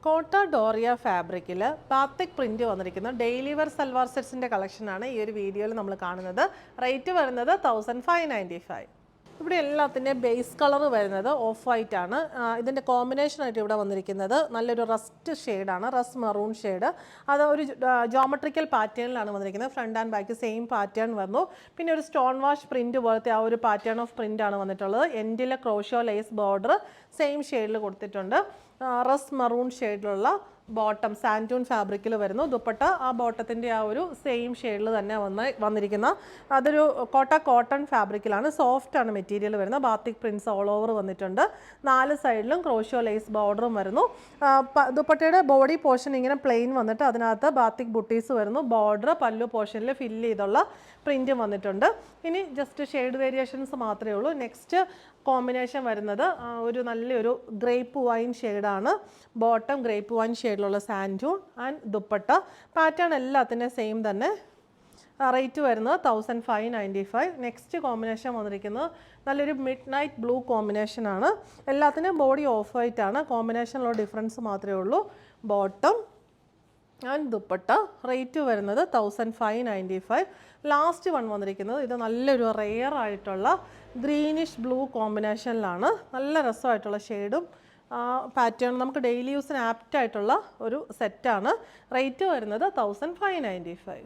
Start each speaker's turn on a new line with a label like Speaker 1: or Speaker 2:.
Speaker 1: കോട്ട ഡോറിയ ഫാബ്രിക്കിൽ batik print വന്നിരിക്കുന്ന ഡെയിലി വെയർ സൽവാർ സെറ്റ്സിൻ്റെ കളക്ഷനാണ് ഈ ഒരു വീഡിയോയിൽ നമ്മൾ കാണുന്നത്. റേറ്റ് വരുന്നത് 1595. ഇവിടെ എല്ലാത്തിൻ്റെ ബേസ് കളർ വരുന്നത് ഓഫ് വൈറ്റ് ആണ്. ഇതിൻ്റെ കോമ്പിനേഷനായിട്ട് ഇവിടെ വന്നിരിക്കുന്നത് നല്ലൊരു റസ്റ്റ് ഷെയ്ഡാണ്, റസ്റ്റ് മറൂൺ ഷെയ്ഡ്. അത് ഒരു ജോമെട്രിക്കൽ പാറ്റേണിലാണ് വന്നിരിക്കുന്നത്. Front and back same pattern വന്നു. പിന്നെ ഒരു സ്റ്റോൺ വാഷ് പ്രിൻറ്റ് പോലത്തെ ആ ഒരു പാറ്റേൺ ഓഫ് പ്രിൻ്റ് ആണ് വന്നിട്ടുള്ളത്. എൻഡിലെ ക്രോഷോ ലേസ് ബോർഡർ സെയിം ഷെയ്ഡിൽ കൊടുത്തിട്ടുണ്ട്. റസ്റ്റ് മറൂൺ ഷെയ്ഡിലുള്ള ബോട്ടം സാൻറ്റൂൺ ഫാബ്രിക്കിൽ വരുന്നു. ദുപ്പട്ട ആ ബോട്ടത്തിൻ്റെ ആ ഒരു സെയിം ഷെയ്ഡിൽ തന്നെ വന്നിരിക്കുന്ന അതൊരു കോട്ടൺ ഫാബ്രിക്കിലാണ്. സോഫ്റ്റ് ആണ് മെറ്റീരിയൽ വരുന്നത്. ബാത്തിക് പ്രിൻസ് ഓൾ ഓവർ വന്നിട്ടുണ്ട്. 4 സൈഡിലും ക്രോഷോ ലേസ് ബോർഡറും വരുന്നു. ദുപ്പട്ടയുടെ ബോഡി പോർഷൻ ഇങ്ങനെ പ്ലെയിൻ വന്നിട്ട് അതിനകത്ത് ബാത്തിക് ബുട്ടീസ് വരുന്നു. ബോർഡർ പല്ലു പോർഷനിൽ ഫില്ല് ചെയ്തുള്ള പ്രിൻറ്റും വന്നിട്ടുണ്ട്. ഇനി ജസ്റ്റ് ഷെയ്ഡ് വേരിയേഷൻസ് മാത്രമേ ഉള്ളൂ. നെക്സ്റ്റ് കോമ്പിനേഷൻ വരുന്നത് ഒരു നല്ലൊരു ഗ്രേപ്പ് വൈൻ ഷെയ്ഡാണ്. ബോട്ടം ഗ്രേപ്പ് വൈൻ ഷെയ്ഡിലുള്ള സാൻറ്റൂൺ ആൻഡ് ദുപ്പട്ട പാറ്റേൺ എല്ലാത്തിൻ്റെ സെയിം തന്നെ. റേറ്റ് വരുന്നത് 1595. നെക്സ്റ്റ് കോമ്പിനേഷൻ വന്നിരിക്കുന്നത് നല്ലൊരു മിഡ് നൈറ്റ് ബ്ലൂ കോമ്പിനേഷനാണ്. എല്ലാത്തിനും ബോഡി ഓഫ് വൈറ്റ് ആണ്. കോമ്പിനേഷനിലുള്ള ഡിഫറൻസ് മാത്രമേ ഉള്ളൂ. Bottom and dupatta. റേറ്റ് വരുന്നത് 1595. ലാസ്റ്റ് വൺ വന്നിരിക്കുന്നത് ഇത് നല്ലൊരു റെയർ ആയിട്ടുള്ള ഗ്രീനിഷ് ബ്ലൂ കോമ്പിനേഷനിലാണ്. നല്ല രസമായിട്ടുള്ള ഷെയ്ഡും പാറ്റേൺ നമുക്ക് ഡെയിലി യൂസിന് ആപ്റ്റ് ആയിട്ടുള്ള ഒരു സെറ്റാണ്. റേറ്റ് വരുന്നത് 1595.